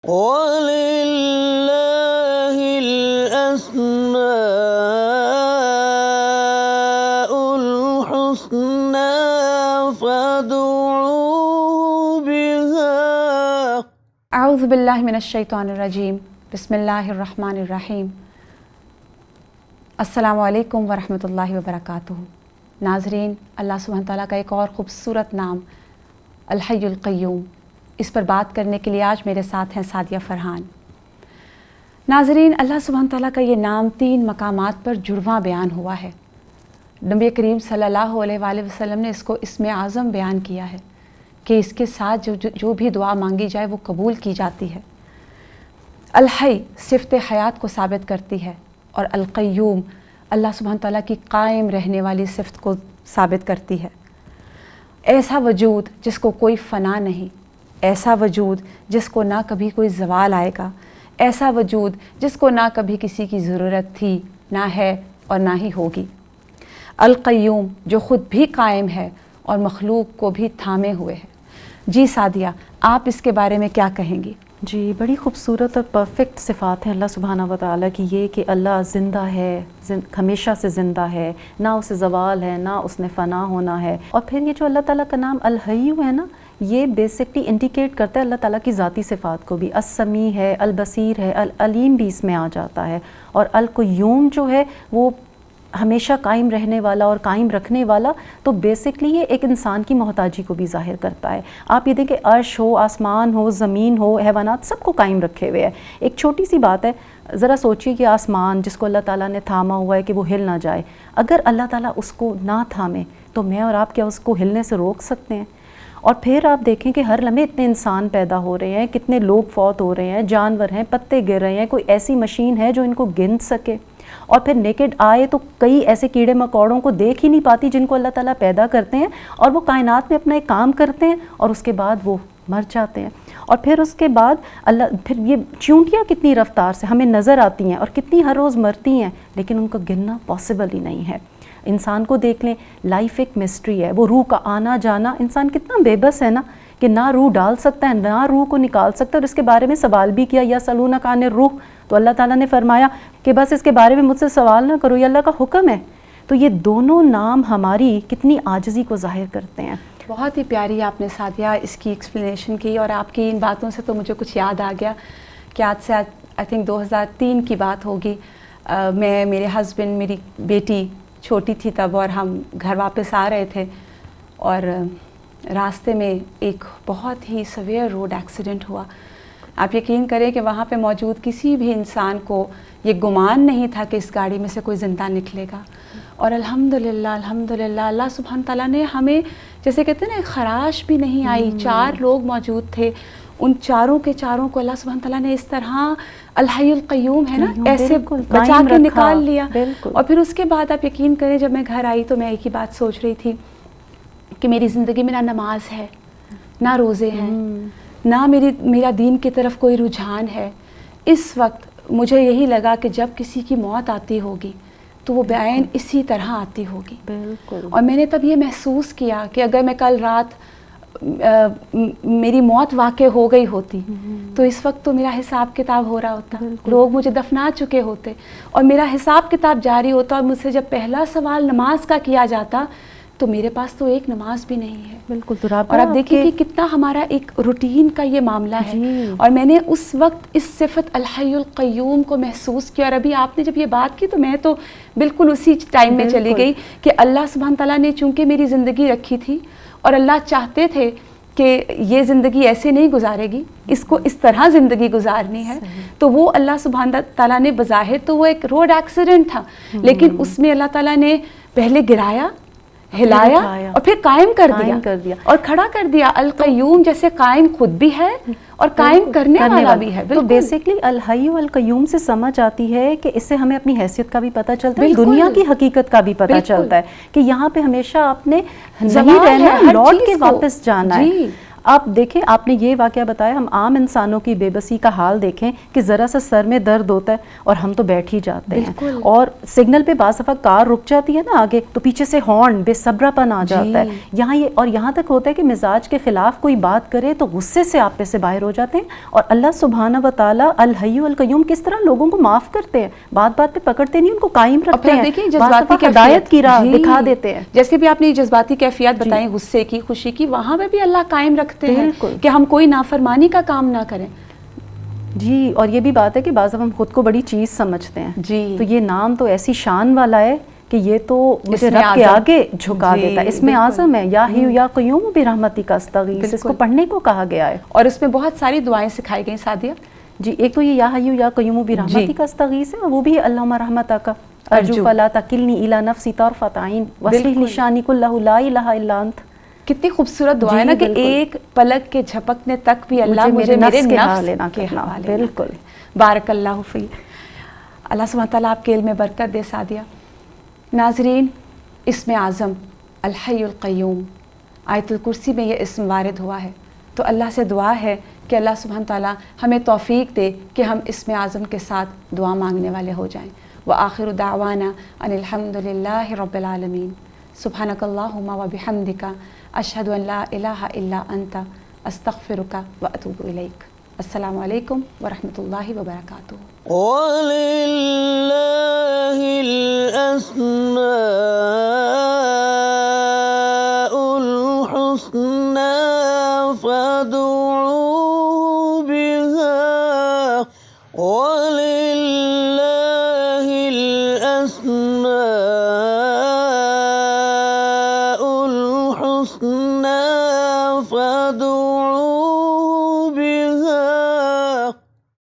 وَلِلَّهِ الْأَسْمَاءُ الْحُسْنَى فَادْعُوهُ بِهَا۔ اعوذ باللہ من الشیطان الرجیم، بسم اللہ الرحمن الرحیم۔ السلام علیکم ورحمۃ اللہ وبرکاتہ۔ ناظرین، اللہ سبحانہ تعالیٰ کا ایک اور خوبصورت نام الحی القیوم، اس پر بات کرنے کے لیے آج میرے ساتھ ہیں سعدیہ فرحان۔ ناظرین، اللہ سبحانہ تعالیٰ کا یہ نام 3 مقامات پر جڑواں بیان ہوا ہے۔ نبی کریم صلی اللہ علیہ وآلہ وسلم نے اس کو اسم اعظم بیان کیا ہے کہ اس کے ساتھ جو بھی دعا مانگی جائے وہ قبول کی جاتی ہے۔ الحی صفت حیات کو ثابت کرتی ہے، اور القیوم اللہ سبحانہ تعالیٰ کی قائم رہنے والی صفت کو ثابت کرتی ہے۔ ایسا وجود جس کو کوئی فنا نہیں، ایسا وجود جس کو نہ کبھی کوئی زوال آئے گا، ایسا وجود جس کو نہ کبھی کسی کی ضرورت تھی، نہ ہے اور نہ ہی ہوگی۔ القیوم جو خود بھی قائم ہے اور مخلوق کو بھی تھامے ہوئے ہے۔ جی سعدیہ، آپ اس کے بارے میں کیا کہیں گی؟ جی، بڑی خوبصورت اور پرفیکٹ صفات ہیں اللہ سبحانہ و تعالیٰ کی، یہ کہ اللہ زندہ ہے، ہمیشہ سے زندہ ہے، نہ اسے زوال ہے، نہ اس نے فنا ہونا ہے۔ اور پھر یہ جو اللہ تعالیٰ کا نام الحی ہے نا، یہ بیسکلی انڈیکیٹ کرتا ہے اللہ تعالیٰ کی ذاتی صفات کو بھی۔ السمیع ہے، البصیر ہے، العلیم بھی اس میں آ جاتا ہے۔ اور القیوم جو ہے وہ ہمیشہ قائم رہنے والا اور قائم رکھنے والا، تو بیسکلی یہ ایک انسان کی محتاجی کو بھی ظاہر کرتا ہے۔ آپ یہ دیکھیں، عرش ہو، آسمان ہو، زمین ہو، حیوانات، سب کو قائم رکھے ہوئے ہے۔ ایک چھوٹی سی بات ہے، ذرا سوچیے کہ آسمان جس کو اللہ تعالیٰ نے تھاما ہوا ہے کہ وہ ہل نہ جائے، اگر اللہ تعالیٰ اس کو نہ تھامے تو میں اور آپ کیا اس کو ہلنے سے روک سکتے ہیں؟ اور پھر آپ دیکھیں کہ ہر لمحے اتنے انسان پیدا ہو رہے ہیں، کتنے لوگ فوت ہو رہے ہیں، جانور ہیں، پتے گر رہے ہیں، کوئی ایسی مشین ہے جو ان کو گن سکے؟ اور پھر نیکڈ آئے تو کئی ایسے کیڑے مکوڑوں کو دیکھ ہی نہیں پاتی جن کو اللہ تعالیٰ پیدا کرتے ہیں، اور وہ کائنات میں اپنا ایک کام کرتے ہیں اور اس کے بعد وہ مر جاتے ہیں۔ اور پھر اس کے بعد پھر یہ چیونٹیاں کتنی رفتار سے ہمیں نظر آتی ہیں اور کتنی ہر روز مرتی ہیں، لیکن ان کو گننا پاسبل ہی نہیں ہے۔ انسان کو دیکھ لیں، لائف ایک مسٹری ہے، وہ روح کا آنا جانا، انسان کتنا بے بس ہے نا کہ نہ روح ڈال سکتا ہے، نہ روح کو نکال سکتا ہے۔ اور اس کے بارے میں سوال بھی کیا، یسألونک عن الروح، تو اللہ تعالیٰ نے فرمایا کہ بس اس کے بارے میں مجھ سے سوال نہ کرو، یہ اللہ کا حکم ہے۔ تو یہ دونوں نام ہماری کتنی عاجزی کو ظاہر کرتے ہیں۔ بہت ہی پیاری آپ نے سعدیہ اس کی ایکسپلینیشن کی، اور آپ کی ان باتوں سے تو مجھے کچھ یاد آ گیا کہ آج سے آئی تھنک 2003 کی بات ہوگی۔ میں، میرے ہسبینڈ، میری بیٹی چھوٹی تھی تب، اور ہم گھر واپس آ رہے تھے، اور راستے میں ایک بہت ہی سیویئر روڈ ایکسیڈنٹ ہوا۔ آپ یقین کریں کہ وہاں پہ موجود کسی بھی انسان کو یہ گمان نہیں تھا کہ اس گاڑی میں سے کوئی زندہ نکلے گا، اور الحمدللہ اللہ سبحانہ تعالیٰ نے ہمیں، جیسے کہتے ہیں نا، خراش بھی نہیں آئی۔ 4 لوگ موجود تھے، ان چاروں کے چاروں کو اللہ سبحانہ تعالیٰ نے اس طرح الحی القیوم ہے نا، ایسے بچا کے نکال لیا۔ اور پھر اس کے بعد آپ یقین کریں، جب میں گھر آئی تو میں ایک ہی بات سوچ رہی تھی کہ میری زندگی میں نہ نماز ہے، نہ روزے ہیں، نہ میرا دین کی طرف کوئی رجحان ہے۔ اس وقت مجھے یہی لگا کہ جب کسی کی موت آتی ہوگی تو وہ بعین اسی طرح آتی ہوگی۔ بالکل۔ اور میں نے تب یہ محسوس کیا کہ اگر میں کل رات میری موت واقع ہو گئی ہوتی تو اس وقت تو میرا حساب کتاب ہو رہا ہوتا، لوگ مجھے دفنا چکے ہوتے، اور میرا حساب کتاب جاری ہوتا، اور مجھ سے جب پہلا سوال نماز کا کیا جاتا تو میرے پاس تو ایک نماز بھی نہیں ہے۔ بالکل۔ اور آپ دیکھیں کہ کتنا ہمارا ایک روٹین کا یہ معاملہ ہے۔ اور میں نے اس وقت اس صفت الحی القیوم کو محسوس کیا، اور ابھی آپ نے جب یہ بات کی تو میں تو بالکل اسی ٹائم میں چلی گئی کہ اللہ سبحانہ تعالیٰ نے چونکہ میری زندگی رکھی تھی، اور اللہ چاہتے تھے کہ یہ زندگی ایسے نہیں گزارے گی، اس کو اس طرح زندگی گزارنی ہے، تو وہ اللہ سبحانہ تعالیٰ نے بظاہر تو وہ ایک روڈ ایکسیڈنٹ تھا، لیکن اس میں اللہ تعالیٰ نے پہلے گرایا، ہلایا، اور پھر قائم کر دیا اور کھڑا کر دیا۔ القیوم جیسے قائم خود بھی ہے اور قائم کرنے والا بھی ہے۔ تو بیسکلی الحی والقیوم سے سمجھ آتی ہے کہ اس سے ہمیں اپنی حیثیت کا بھی پتہ چلتا ہے، دنیا کی حقیقت کا بھی پتہ چلتا ہے کہ یہاں پہ ہمیشہ آپ نے نہیں رہنا، لوٹ کے واپس جانا ہے۔ آپ دیکھیں آپ نے یہ واقعہ بتایا, ہم عام انسانوں کی بے بسی کا حال دیکھیں کہ ذرا سا سر میں درد ہوتا ہے اور ہم تو بیٹھ ہی جاتے ہیں, اور سگنل پہ بعض دفعہ کار رک جاتی ہے نا آگے تو پیچھے سے ہارن بے صبرا پن آ جاتا ہے یہاں, یہ اور یہاں تک ہوتا ہے کہ مزاج کے خلاف کوئی بات کرے تو غصے سے آپ پہ سے باہر ہو جاتے ہیں. اور اللہ سبحانہ و تعالیٰ الحی القیوم کس طرح لوگوں کو معاف کرتے ہیں, بات بات پہ پکڑتے نہیں, ان کو قائم رکھتے ہیں, جذباتی ہدایت کی راہ دکھا دیتے ہیں. جیسے بھی آپ نے جذباتی کیفیات بتائیں, غصے کی, خوشی کی, وہاں پہ بھی اللہ قائم رکھتے ہیں کہ ہم کوئی نافرمانی کا کام نہ کریں. جی, اور یہ بھی بات ہے کہ بعض ہم خود کو بڑی چیز سمجھتے ہیں, جی تو یہ نام تو ایسی شان والا ہے کہ یہ تو مجھے رب کے آگے جھکا دیتا ہے. اس میں اعظم ہے, یا حی یا قیوم برحمتک استغیث, اس کو پڑھنے کو کہا گیا ہے. اور اس میں بہت ساری دعائیں سکھائی گئی سعدیہ. جی, ایک تو یہ یا حی یا قیوم برحمتک استغیث ہے, وہ بھی اللہم رحمتک ارجو فلا تکلنی الی نفسی طرفۃ عین واصلح لی شانی کلہ لا الہ الا انت. کتنی خوبصورت دعا ہے نا کہ ایک پلک کے جھپکنے تک بھی اللہ مجھے میرے نفس کے حوالے. بالکل, بارک اللہ فی. اللہ سبحانہ تعالیٰ آپ کے علم میں برکت دے سعدیہ. ناظرین, اسم اعظم الحی القیوم, آیت الکرسی میں یہ اسم وارد ہوا ہے, تو اللہ سے دعا ہے کہ اللہ سبحانہ تعالیٰ ہمیں توفیق دے کہ ہم اسم اعظم کے ساتھ دعا مانگنے والے ہو جائیں. وآخر دعوانا ان الحمد للہ رب العالمین. سبحانک اللہم وبحمدک اشہد ان لا الہ الا انت استغفرک واتوب الیک. السلام علیکم ورحمۃ اللہ وبرکاتہ. وَلِلَّهِ الْأَسْمَاءُ الْحُسْنَى فَادْعُوهُ بِهَا وَلِلَّهِ الْأَسْمَاءُ